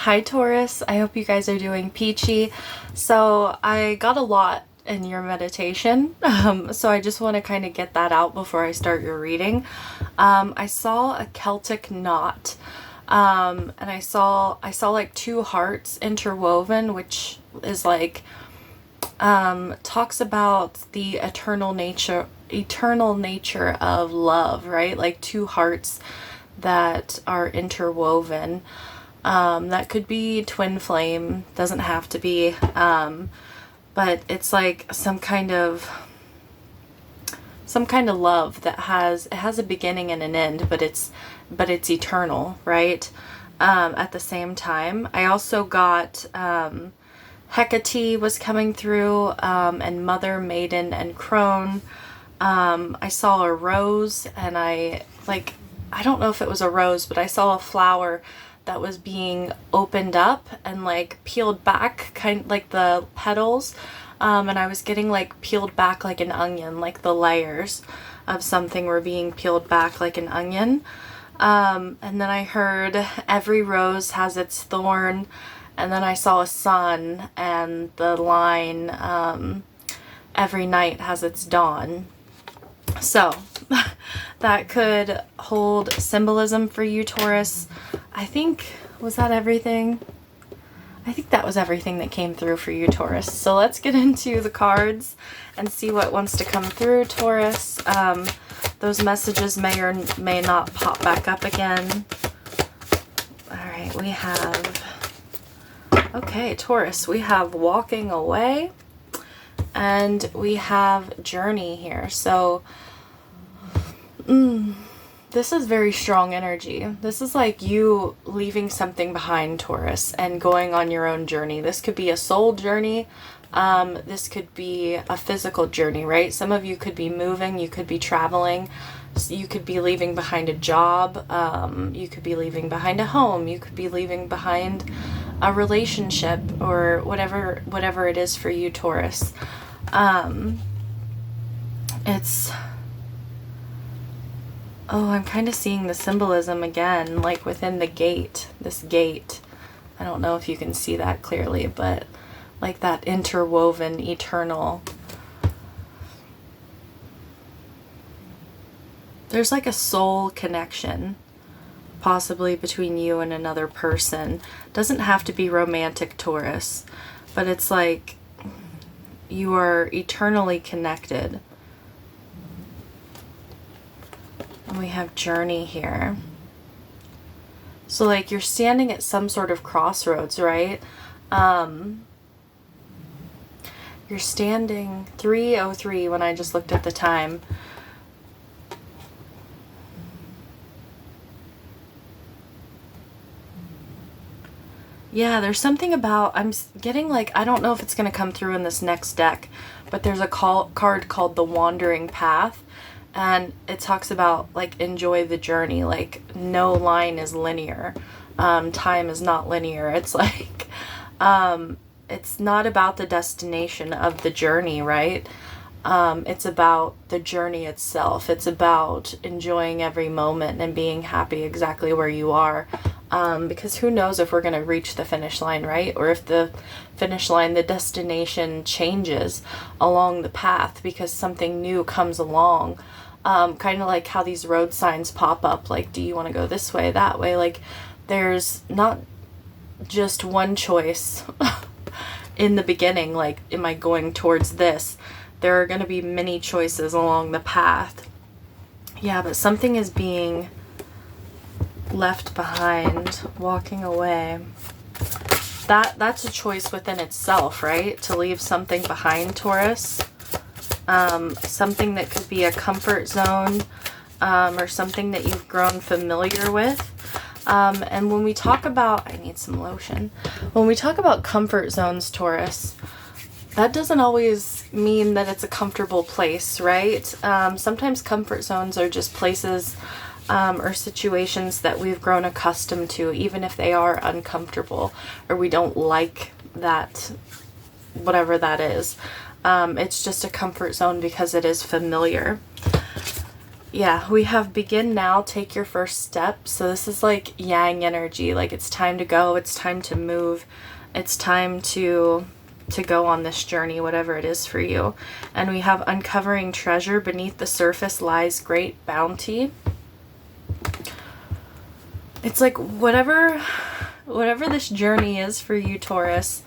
Hi Taurus, I hope you guys are doing peachy. So I got a lot in your meditation, so I just want to kind of get that out before I start your reading. I saw a Celtic knot, and I saw like two hearts interwoven, which is like talks about the eternal nature of love, right? Like two hearts that are interwoven. That could be twin flame, doesn't have to be, but it's like some kind of love that has a beginning and an end, but it's eternal, right? At the same time, I also got Hecate was coming through, and Mother, Maiden, and Crone. I saw a rose, and I don't know if it was a rose, but I saw a flower that was being opened up and like peeled back, kind of like the petals, and I was getting like peeled back like an onion, like the layers of something were being peeled back like an onion. And then I heard every rose has its thorn, and then I saw a sun and the line, every night has its dawn. So that could hold symbolism for you, Taurus. Was that everything? I think that was everything that came through for you, Taurus. So let's get into the cards and see what wants to come through, Taurus. Those messages may or may not pop back up again. All right, we have... Okay, Taurus, we have walking away and we have journey here. So, this is very strong energy. This is like you leaving something behind, Taurus, and going on your own journey. This could be a soul journey. This could be a physical journey, right? Some of you could be moving, you could be traveling, you could be leaving behind a job, you could be leaving behind a home, you could be leaving behind a relationship, or whatever it is for you, Taurus. I'm kind of seeing the symbolism again, like within the gate, this gate. I don't know if you can see that clearly, but like that interwoven, eternal. There's like a soul connection, possibly between you and another person. Doesn't have to be romantic, Taurus, but it's like you are eternally connected. And we have journey here. So like you're standing at some sort of crossroads, right? You're standing 3:03 when I just looked at the time. Yeah, there's something about, I'm getting like, I don't know if it's going to come through in this next deck, but there's a card called the Wandering Path. And it talks about like enjoy the journey, like no line is linear. Time is not linear. It's like it's not about the destination of the journey, right? It's about the journey itself. It's about enjoying every moment and being happy exactly where you are. Because who knows if we're going to reach the finish line, right? Or if the finish line, the destination changes along the path because something new comes along. Kind of like how these road signs pop up, like, do you want to go this way, that way? Like, there's not just one choice in the beginning, like, am I going towards this? There are going to be many choices along the path. Yeah, but something is being left behind, walking away. That's a choice within itself, right? To leave something behind, Taurus. Something that could be a comfort zone, or something that you've grown familiar with. And when we talk about, I need some lotion. When we talk about comfort zones, Taurus, that doesn't always mean that it's a comfortable place, right? Sometimes comfort zones are just places or situations that we've grown accustomed to, even if they are uncomfortable or we don't like that, whatever that is. It's just a comfort zone because it is familiar. Yeah, we have begin now, take your first step. So this is like yang energy, like it's time to go, it's time to move, it's time to go on this journey, whatever it is for you. And we have uncovering treasure, beneath the surface lies great bounty. It's like whatever this journey is for you, Taurus,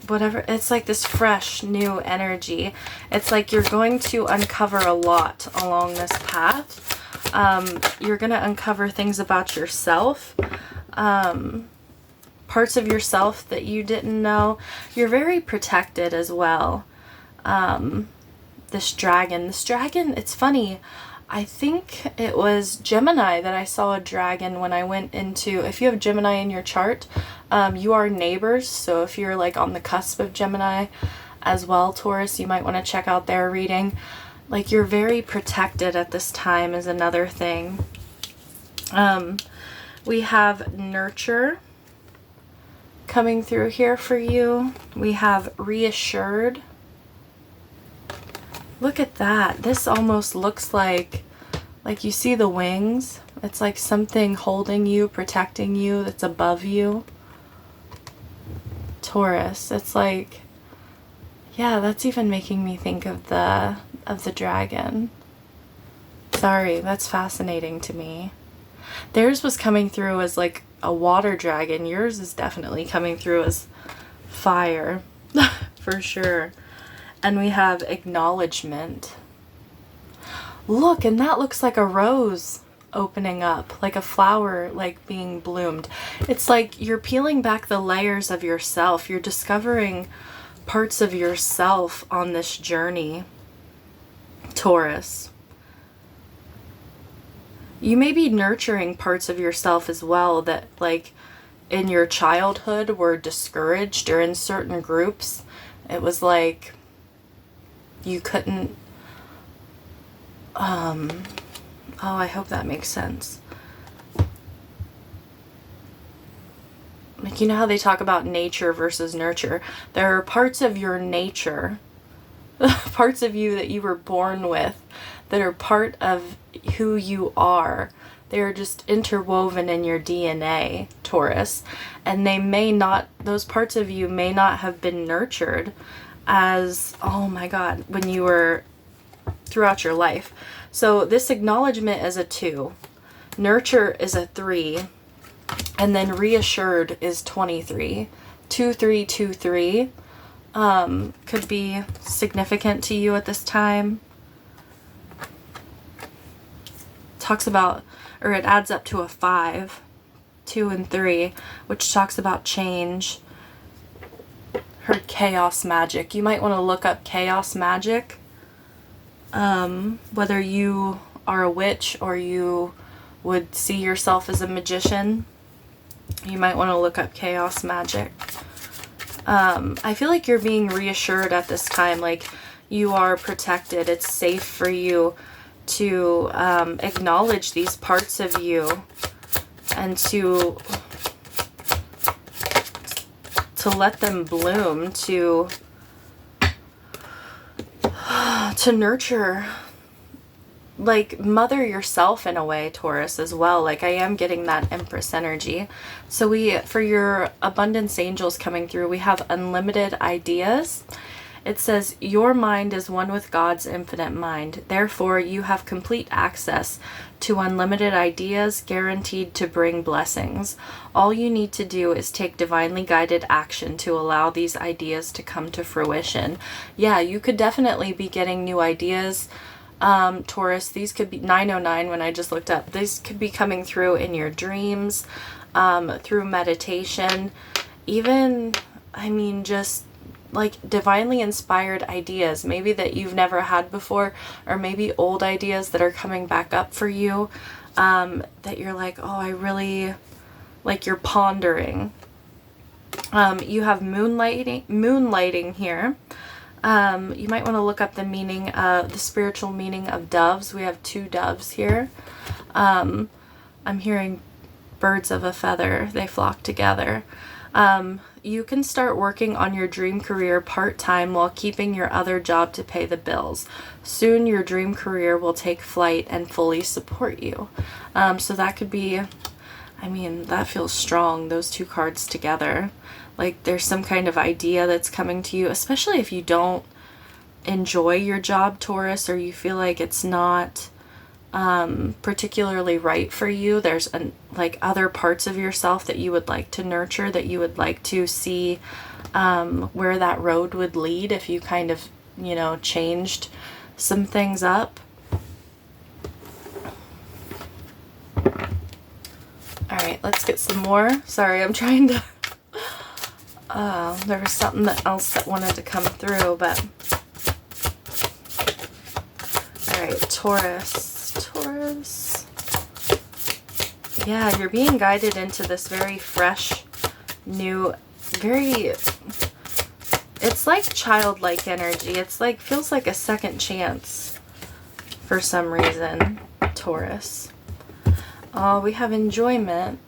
whatever, it's like this fresh new energy. It's like you're going to uncover a lot along this path. You're going to uncover things about yourself, parts of yourself that you didn't know. You're very protected as well. This dragon, it's funny, I think it was Gemini that I saw a dragon when I went into, if you have Gemini in your chart, you are neighbors. So if you're like on the cusp of Gemini as well, Taurus, you might want to check out their reading. Like you're very protected at this time is another thing. We have nurture coming through here for you. We have reassured. Look at that. This almost looks like you see the wings. It's like something holding you, protecting you, that's above you. Taurus. It's like, yeah, that's even making me think of the dragon. Sorry, that's fascinating to me. Theirs was coming through as like a water dragon. Yours is definitely coming through as fire, for sure. And we have acknowledgement. Look, and that looks like a rose opening up, like a flower like being bloomed. It's like you're peeling back the layers of yourself. You're discovering parts of yourself on this journey, Taurus. You may be nurturing parts of yourself as well that like in your childhood were discouraged, or in certain groups it was like you couldn't, oh, I hope that makes sense. Like, you know how they talk about nature versus nurture? There are parts of your nature, parts of you that you were born with, that are part of who you are. They're just interwoven in your DNA, Taurus. And they may not, those parts of you may not have been nurtured as, oh my God, when you were throughout your life. So this acknowledgement is a 2, nurture is a 3, and then reassured is 23. 2323 could be significant to you at this time. Talks about, or it adds up to a 5, 2 and 3, which talks about change. Heard chaos magic. You might want to look up chaos magic. Whether you are a witch or you would see yourself as a magician, you might want to look up chaos magic. I feel like you're being reassured at this time, like you are protected. It's safe for you to acknowledge these parts of you and to let them bloom, to nurture, like mother yourself in a way, Taurus, as well. Like I am getting that Empress energy. So for your abundance angels coming through, we have unlimited ideas. It says, your mind is one with God's infinite mind. Therefore, you have complete access to unlimited ideas guaranteed to bring blessings. All you need to do is take divinely guided action to allow these ideas to come to fruition. Yeah, you could definitely be getting new ideas, Taurus. These could be 909 when I just looked up. These could be coming through in your dreams, through meditation, even, I mean, just like divinely inspired ideas, maybe that you've never had before, or maybe old ideas that are coming back up for you, that you're like, oh, I really, like you're pondering. You have moonlighting here. You might want to look up the meaning, the spiritual meaning of doves. We have 2 doves here. I'm hearing birds of a feather, they flock together. You can start working on your dream career part-time while keeping your other job to pay the bills. Soon your dream career will take flight and fully support you. So that could be, I mean, that feels strong, those two cards together. Like there's some kind of idea that's coming to you, especially if you don't enjoy your job, Taurus, or you feel like it's not particularly right for you. There's like other parts of yourself that you would like to nurture, that you would like to see where that road would lead if you kind of, you know, changed some things up. All right, let's get some more. Sorry, I'm trying to there was something else that wanted to come through, but all right, Taurus. Yeah, you're being guided into this very fresh, new, it's like childlike energy. It's like, feels like a second chance for some reason, Taurus. Oh, we have enjoyment.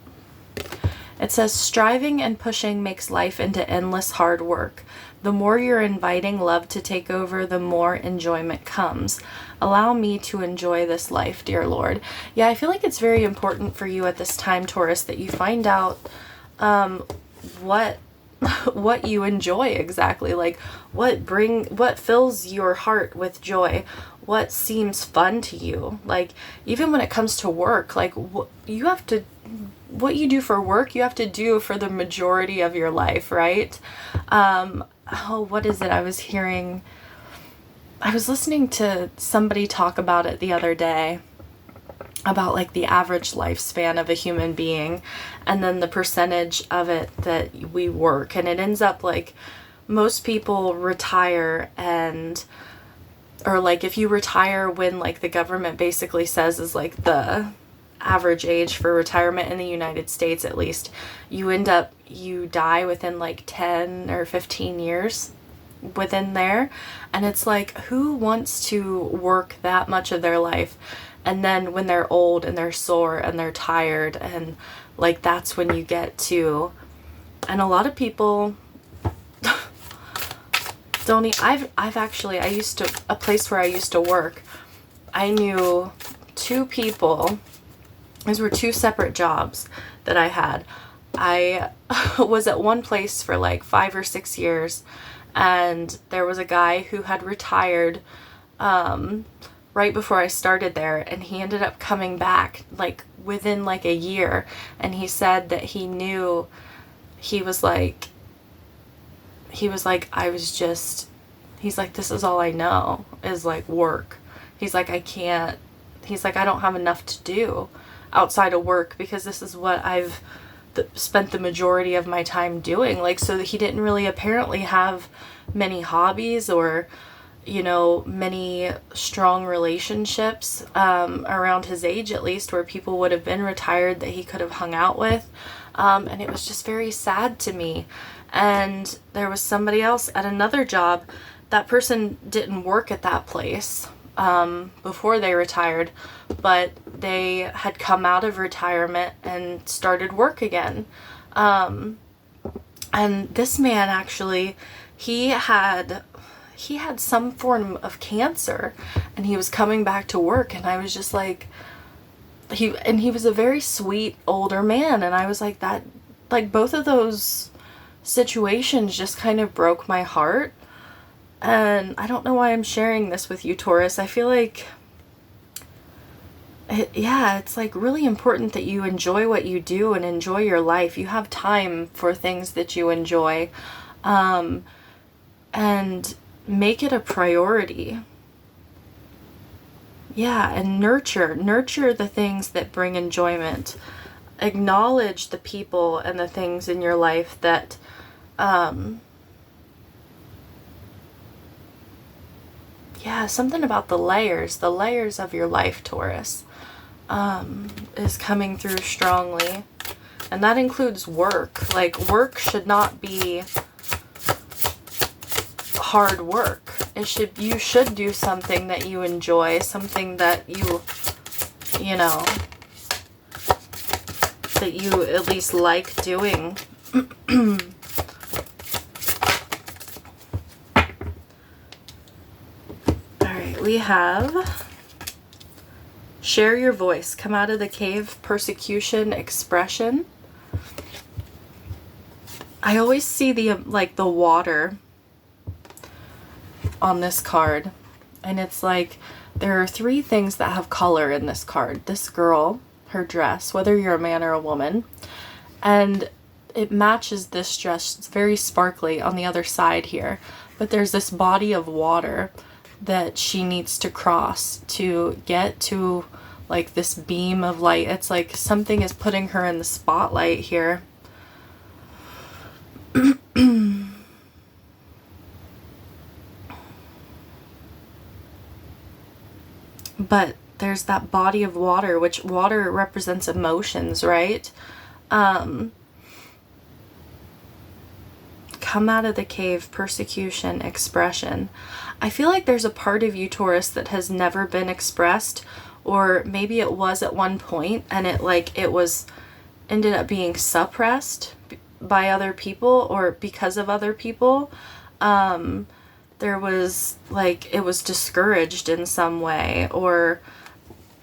It says, striving and pushing makes life into endless hard work. The more you're inviting love to take over, the more enjoyment comes. Allow me to enjoy this life, dear Lord. Yeah, I feel like it's very important for you at this time, Taurus, that you find out what you enjoy exactly. Like what fills your heart with joy. What seems fun to you. Like even when it comes to work, like what you do for work, you have to do for the majority of your life, right? What is it? I was listening to somebody talk about it the other day, about like the average lifespan of a human being and then the percentage of it that we work. And it ends up like most people retire or like if you retire when like the government basically says is like the average age for retirement in the United States, at least, you die within like 10 or 15 years within there. And it's like, who wants to work that much of their life? And then when they're old and they're sore and they're tired, and like that's when you get to, and a lot of people don't. A place where I used to work, I knew two people. These were two separate jobs that I had. I was at one place for like 5 or 6 years, and there was a guy who had retired right before I started there, and he ended up coming back like within like a year, and he said that he was like, he's like, this is all I know is like work. He's like, I don't have enough to do outside of work because this is what I've spent the majority of my time doing. Like, so that he didn't really apparently have many hobbies or, you know, many strong relationships around his age, at least, where people would have been retired that he could have hung out with. And it was just very sad to me. And there was somebody else at another job. That person didn't work at that place before they retired, but they had come out of retirement and started work again. And this man actually, he had some form of cancer, and he was coming back to work, and I was just like, he was a very sweet older man, and I was like, that, like, both of those situations just kind of broke my heart. And I don't know why I'm sharing this with you, Taurus. I feel like it's like really important that you enjoy what you do and enjoy your life. You have time for things that you enjoy, and make it a priority. Yeah, and nurture the things that bring enjoyment. Acknowledge the people and the things in your life that something about the layers of your life, Taurus, is coming through strongly. And that includes work. Like, work should not be hard work. You should do something that you enjoy, something that you know, that you at least like doing Alright, we have share your voice. Come out of the cave, persecution, expression. I always see the like the water on this card. And it's like there are 3 things that have color in this card. This girl, her dress, whether you're a man or a woman. And it matches this dress. It's very sparkly on the other side here. But there's this body of water that she needs to cross to get to like this beam of light. It's like something is putting her in the spotlight here. But there's that body of water, which water represents emotions, right? Come out of the cave, persecution, expression. I feel like there's a part of you, Taurus, that has never been expressed, or maybe it was at one point and it ended up being suppressed by other people or because of other people. There was like, it was discouraged in some way, or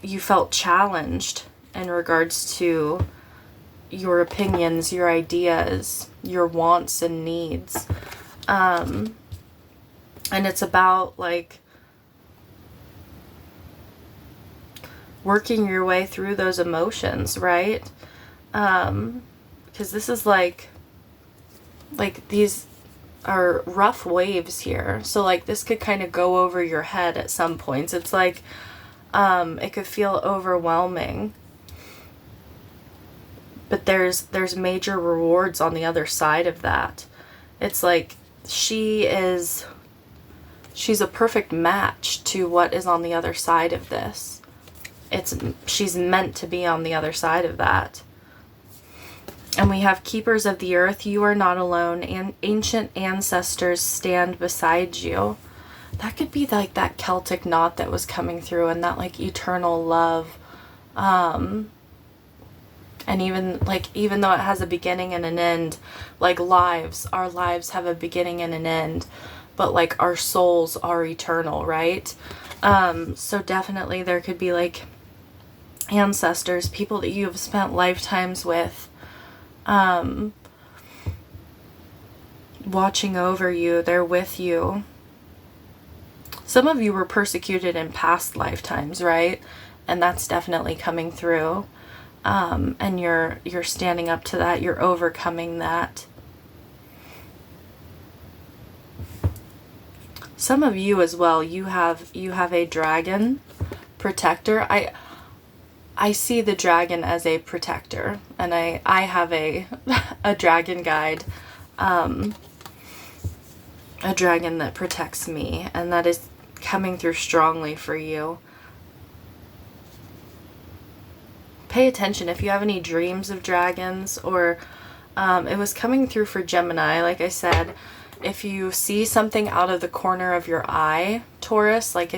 you felt challenged in regards to your opinions, your ideas, your wants and needs. And it's about like working your way through those emotions, right? Because this is like these are rough waves here. So like this could kind of go over your head at some points. It's like it could feel overwhelming. But there's major rewards on the other side of that. It's like she's a perfect match to what is on the other side of this. She's meant to be on the other side of that. And we have keepers of the earth. You are not alone, and ancient ancestors stand beside you. That could be like that Celtic knot that was coming through, and that like eternal love. And even though it has a beginning and an end, like our lives have a beginning and an end, but like our souls are eternal, right? So definitely there could be like ancestors, people that you have spent lifetimes with, watching over you. They're with you. Some of you were persecuted in past lifetimes, right? And that's definitely coming through. And you're standing up to that. You're overcoming that. Some of you as well, you have a dragon protector. I see the dragon as a protector, and I have a dragon guide, a dragon that protects me, and that is coming through strongly for you. Pay attention if you have any dreams of dragons, or it was coming through for Gemini. Like I said, if you see something out of the corner of your eye, Taurus, like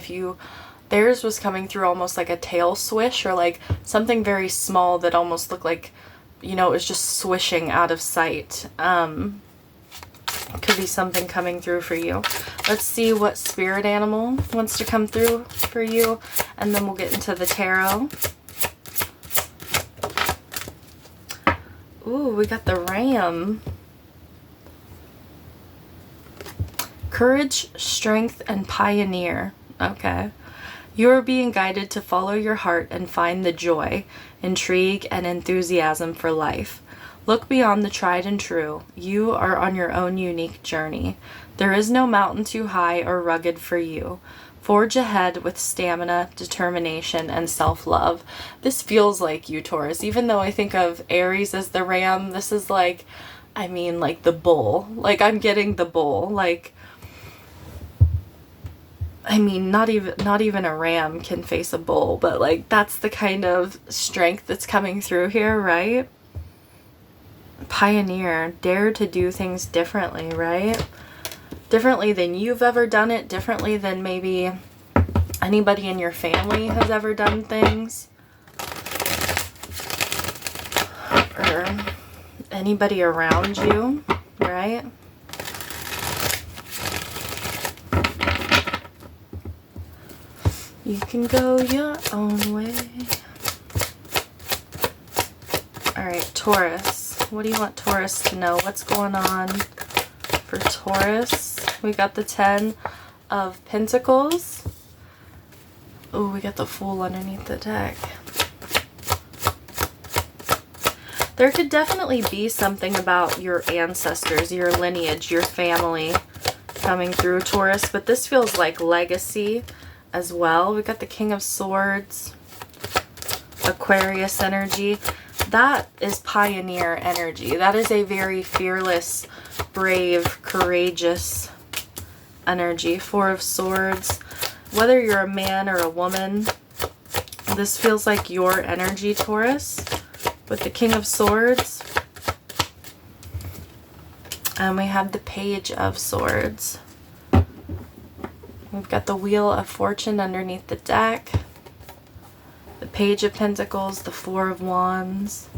theirs was coming through almost like a tail swish, or like something very small that almost looked like, it was just swishing out of sight. Could be something coming through for you. Let's see what spirit animal wants to come through for you, and then we'll get into the tarot. Ooh, we got the ram. Courage, strength, and pioneer. Okay. You are being guided to follow your heart and find the joy, intrigue, and enthusiasm for life. Look beyond the tried and true. You are on your own unique journey. There is no mountain too high or rugged for you. Forge ahead with stamina, determination, and self-love. This feels like you, Taurus. Even though I think of Aries as the ram, this is like the bull. Like, I'm getting the bull. Like, not even a ram can face a bull, but like that's the kind of strength that's coming through here, right? Pioneer, dare to do things differently, right? Differently than you've ever done it, differently than maybe anybody in your family has ever done things. anybody around you, right? You can go your own way. All right, Taurus. What do you want Taurus to know? What's going on for Taurus? We got the 10 of Pentacles. Oh, we got the Fool underneath the deck. There could definitely be something about your ancestors, your lineage, your family coming through, Taurus, but this feels like legacy as well. We got the King of Swords, Aquarius energy. That is pioneer energy. That is a very fearless, brave, courageous energy. Four of Swords. Whether you're a man or a woman, this feels like your energy, Taurus, with the King of Swords. And we have the Page of Swords. We've got the Wheel of Fortune underneath the deck. The Page of Pentacles, the Four of Wands.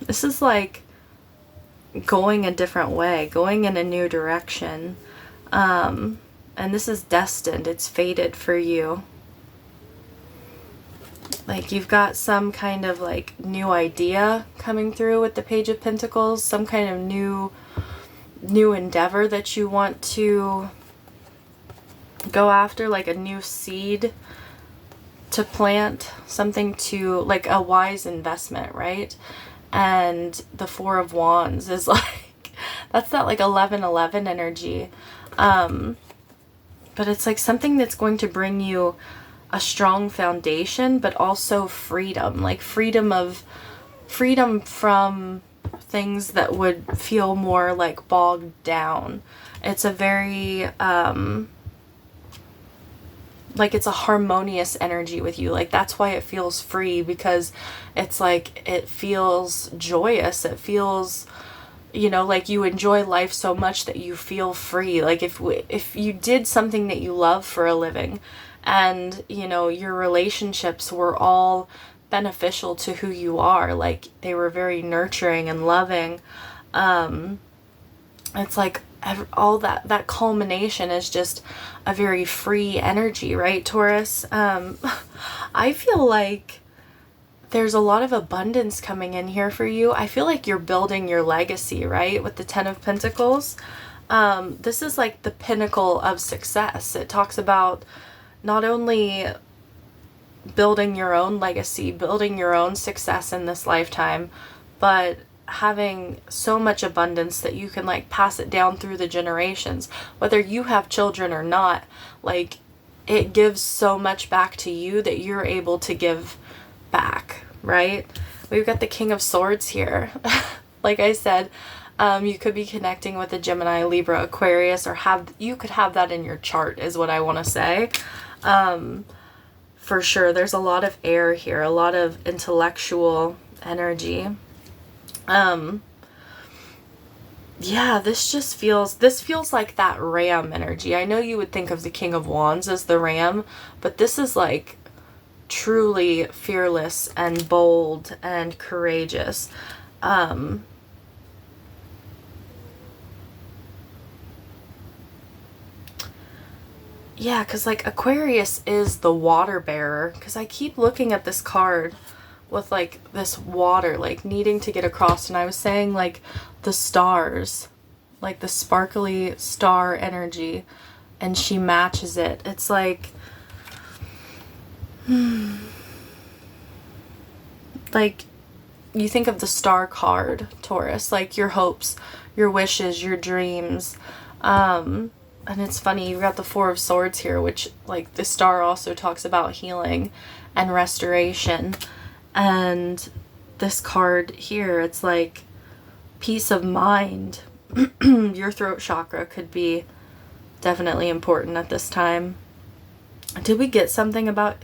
This is like going a different way, going in a new direction. And this is destined. It's fated for you. Like you've got some kind of like new idea coming through with the Page of Pentacles, some kind of new endeavor that you want to go after, like a new seed to plant, something to, like a wise investment, right? And the Four of Wands is like, that's that like 11-11 energy. But it's like something that's going to bring you a strong foundation, but also freedom, like freedom from things that would feel more like bogged down. It's a very like it's a harmonious energy with you. Like that's why it feels free, because it's like it feels joyous. It feels, you know, like you enjoy life so much that you feel free. Like if you did something that you love for a living, and you know your relationships were all beneficial to who you are, like they were very nurturing and loving, it's like all that culmination is just a very free energy, right, Taurus? I feel like there's a lot of abundance coming in here for you. I feel like you're building your legacy, right, with the 10 of Pentacles. This is like the pinnacle of success. It talks about not only building your own legacy, building your own success in this lifetime, but having so much abundance that you can like pass it down through the generations, whether you have children or not. Like it gives so much back to you that you're able to give back, right? We've got the King of Swords here. Like I said, you could be connecting with a Gemini, Libra, Aquarius, or you could have that in your chart is what I want to say. For sure, there's a lot of air here, a lot of intellectual energy. Yeah, this feels like that ram energy. I know you would think of the King of Wands as the ram, but this is like truly fearless and bold and courageous. Yeah, because like Aquarius is the water bearer, because I keep looking at this card with like this water, like needing to get across, and I was saying like the stars, like the sparkly star energy, and she matches it. It's like like you think of the star card, Taurus, like your hopes, your wishes, your dreams. And it's funny, you've got the Four of Swords here, which like the star also talks about healing and restoration. And this card here, it's like peace of mind. Your throat chakra could be definitely important at this time. Did we get something about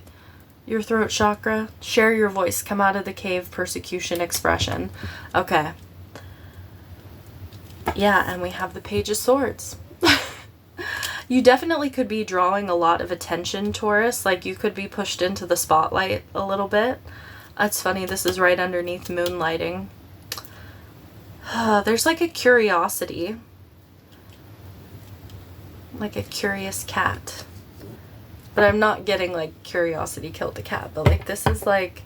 your throat chakra? Share your voice, come out of the cave, persecution, expression. Okay. Yeah, and we have the Page of Swords. You definitely could be drawing a lot of attention, Taurus. Like you could be pushed into the spotlight a little bit. It's funny, this is right underneath moonlighting. There's like a curiosity. Like a curious cat. But I'm not getting like curiosity killed the cat. But like this is like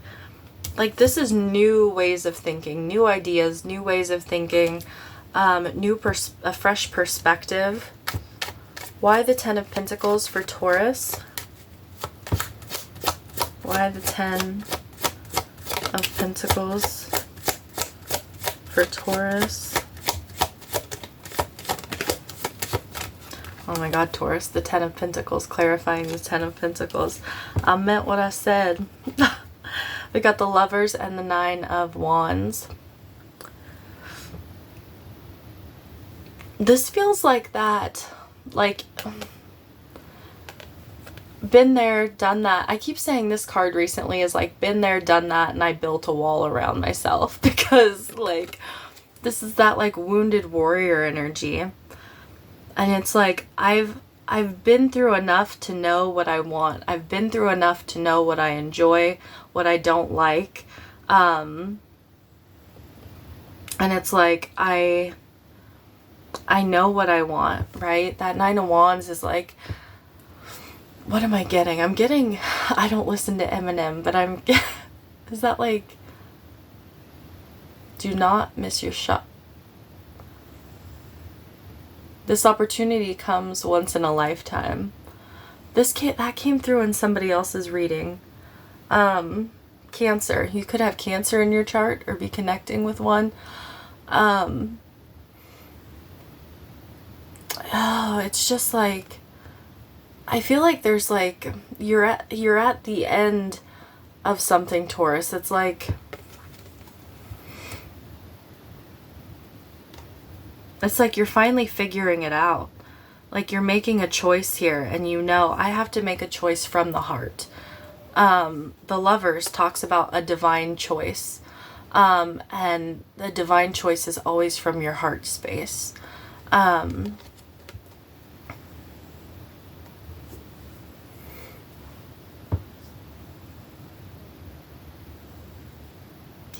this is new ways of thinking, new ideas, new ways of thinking, a fresh perspective. Why the Ten of Pentacles for Taurus? Why the Ten of Pentacles for Taurus? Oh my God, Taurus, the Ten of Pentacles, clarifying the Ten of Pentacles. I meant what I said. We got the Lovers and the Nine of Wands. This feels like that, like, been there, done that. I keep saying this card recently is like, been there, done that, and I built a wall around myself. Because, like, this is that, like, wounded warrior energy. And it's like, I've been through enough to know what I want. I've been through enough to know what I enjoy, what I don't like. And it's like, I know what I want, right? That Nine of Wands is like, what am I getting? I'm getting, I don't listen to Eminem, but is that like, do not miss your shot. This opportunity comes once in a lifetime. That came through in somebody else's reading. Cancer. You could have Cancer in your chart or be connecting with one. Oh, it's just like, I feel like there's like, you're at the end of something, Taurus. It's like, you're finally figuring it out. Like you're making a choice here, and you know, I have to make a choice from the heart. The Lovers talks about a divine choice. And the divine choice is always from your heart space.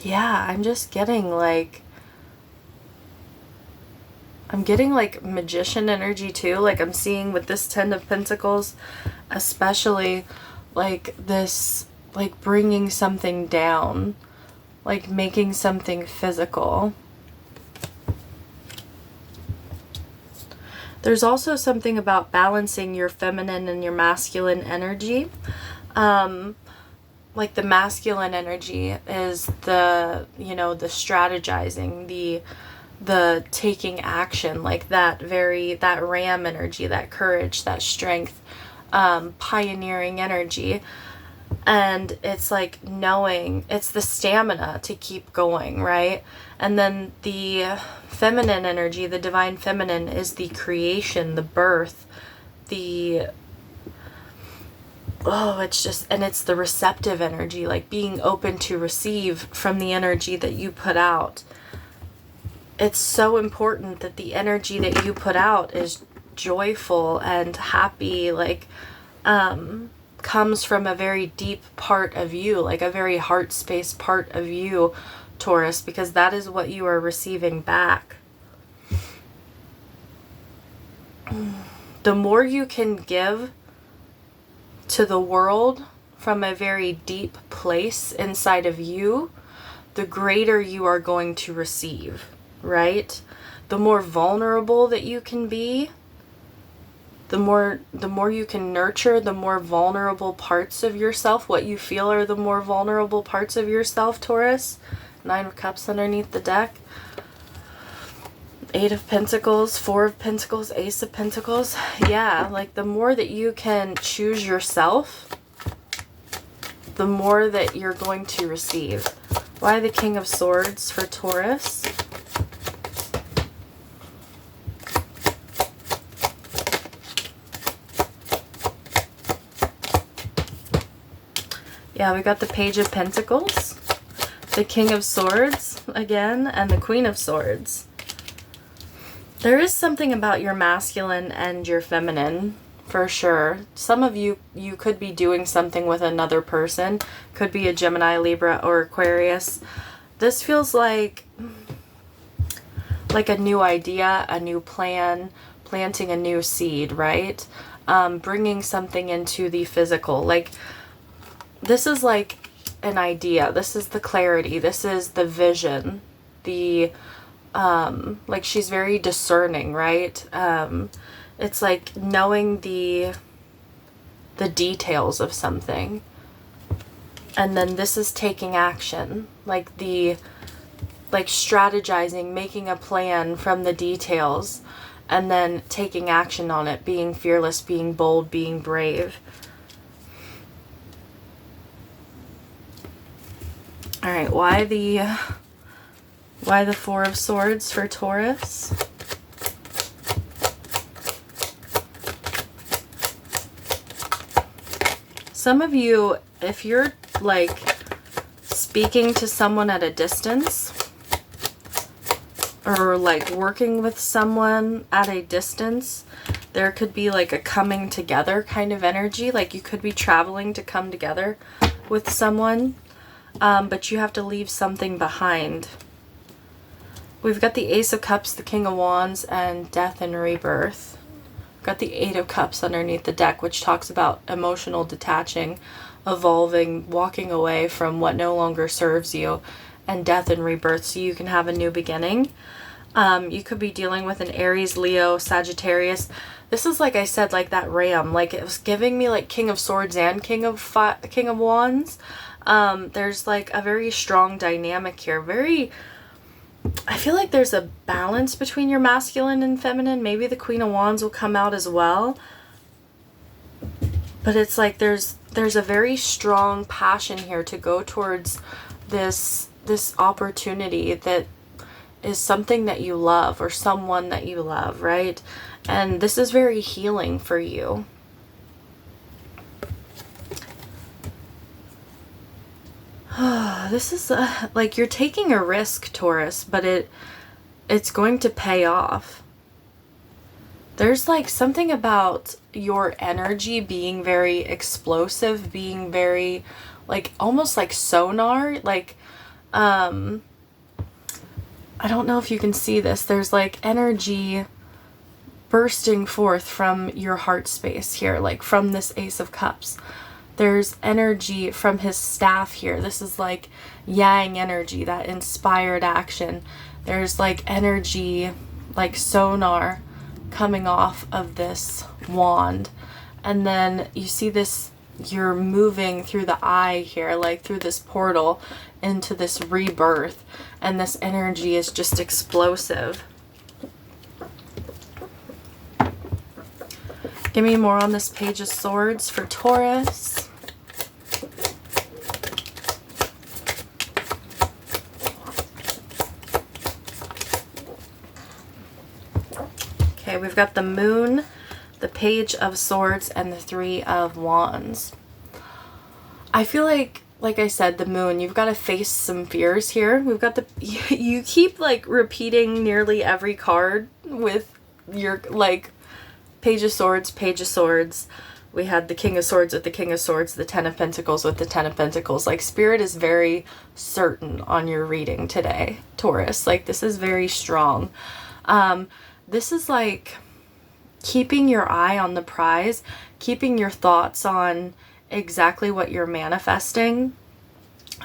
Yeah, I'm just getting like, magician energy too. Like I'm seeing with this Ten of Pentacles, especially like this, like bringing something down, like making something physical. There's also something about balancing your feminine and your masculine energy. Like the masculine energy is the, the strategizing, the taking action, like that ram energy, that courage, that strength, pioneering energy. And it's like knowing, it's the stamina to keep going, right? And then the feminine energy, the divine feminine, is the creation, the birth, it's the receptive energy, like being open to receive from the energy that you put out. It's so important that the energy that you put out is joyful and happy, like, comes from a very deep part of you, like a very heart space part of you, Taurus, because that is what you are receiving back. The more you can give to the world from a very deep place inside of you, the greater you are going to receive, right? The more vulnerable that you can be, the more you can nurture the more vulnerable parts of yourself, what you feel are the more vulnerable parts of yourself, Taurus. Nine of Cups underneath the deck. Eight of Pentacles, Four of Pentacles, Ace of Pentacles. Yeah, like the more that you can choose yourself, the more that you're going to receive. Why the King of Swords for Taurus? Yeah, we got the Page of Pentacles, the King of Swords again, and the Queen of Swords. There is something about your masculine and your feminine, for sure. Some of you could be doing something with another person. Could be a Gemini, Libra, or Aquarius. This feels like a new idea, a new plan, planting a new seed, right? Bringing something into the physical. Like, this is like an idea. This is the clarity. This is the vision. The, like, she's very discerning, right? It's like knowing the details of something. And then this is taking action. Like strategizing, making a plan from the details, and then taking action on it, being fearless, being bold, being brave. All right, why the Four of Swords for Taurus? Some of you, if you're like speaking to someone at a distance, or like working with someone at a distance, there could be like a coming together kind of energy. Like, you could be traveling to come together with someone, but you have to leave something behind. We've got the Ace of Cups, the King of Wands, and Death and Rebirth. We've got the Eight of Cups underneath the deck, which talks about emotional detaching, evolving, walking away from what no longer serves you, and death and rebirth, so you can have a new beginning. You could be dealing with an Aries, Leo, Sagittarius. This is, like I said, like that ram. Like, it was giving me like King of Swords and King of Wands. There's like a very strong dynamic here. I feel like there's a balance between your masculine and feminine. Maybe the Queen of Wands will come out as well. But it's like there's a very strong passion here to go towards this opportunity that is something that you love, or someone that you love, right? And this is very healing for you. This is like, you're taking a risk, Taurus, but it's going to pay off. There's like something about your energy being very explosive, being very like almost like sonar. Like, I don't know if you can see this. There's like energy bursting forth from your heart space here, like from this Ace of Cups. There's energy from his staff here. This is like yang energy, that inspired action. There's like energy, like sonar coming off of this wand. And then you see this, you're moving through the eye here, like through this portal into this rebirth. And this energy is just explosive. Give me more on this Page of Swords for Taurus. Okay, we've got the Moon, the Page of Swords, and the Three of Wands. I feel like I said, the Moon, you've got to face some fears here. We've got you keep like repeating nearly every card with your like Page of Swords, Page of Swords. We had the King of Swords with the King of Swords, the Ten of Pentacles with the Ten of Pentacles. Like, Spirit is very certain on your reading today, Taurus. Like, this is very strong. This is like keeping your eye on the prize, keeping your thoughts on exactly what you're manifesting.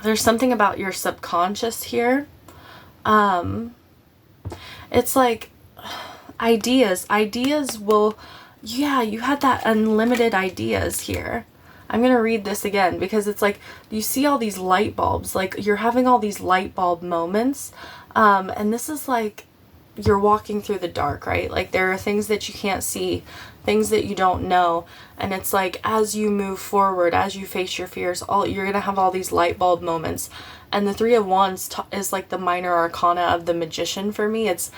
There's something about your subconscious here. It's like ideas will, yeah, you had that unlimited ideas here. I'm going to read this again because it's like you see all these light bulbs, like you're having all these light bulb moments. And this is like you're walking through the dark, right? Like, there are things that you can't see, things that you don't know. And it's like, as you move forward, as you face your fears, you're going to have all these light bulb moments. And the Three of Wands is like the minor arcana of the Magician for me. It's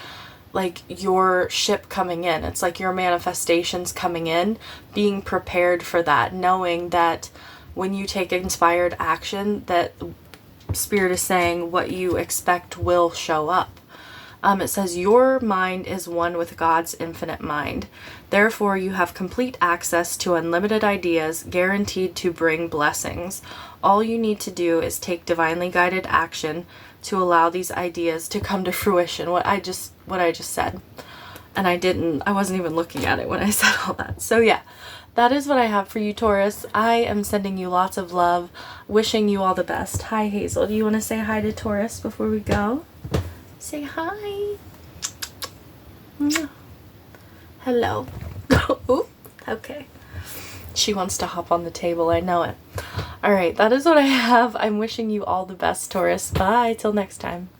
like your ship coming in. It's like your manifestations coming in, being prepared for that, knowing that when you take inspired action, that Spirit is saying what you expect will show up. It says, your mind is one with God's infinite mind. Therefore, you have complete access to unlimited ideas guaranteed to bring blessings. All you need to do is take divinely guided action to allow these ideas to come to fruition. What I just said. And I wasn't even looking at it when I said all that. So yeah, that is what I have for you, Taurus. I am sending you lots of love, wishing you all the best. Hi, Hazel. Do you want to say hi to Taurus before we go? Say hi. Hello. Ooh, okay. She wants to hop on the table. I know it. All right, that is what I have. I'm wishing you all the best, Taurus. Bye. Till next time.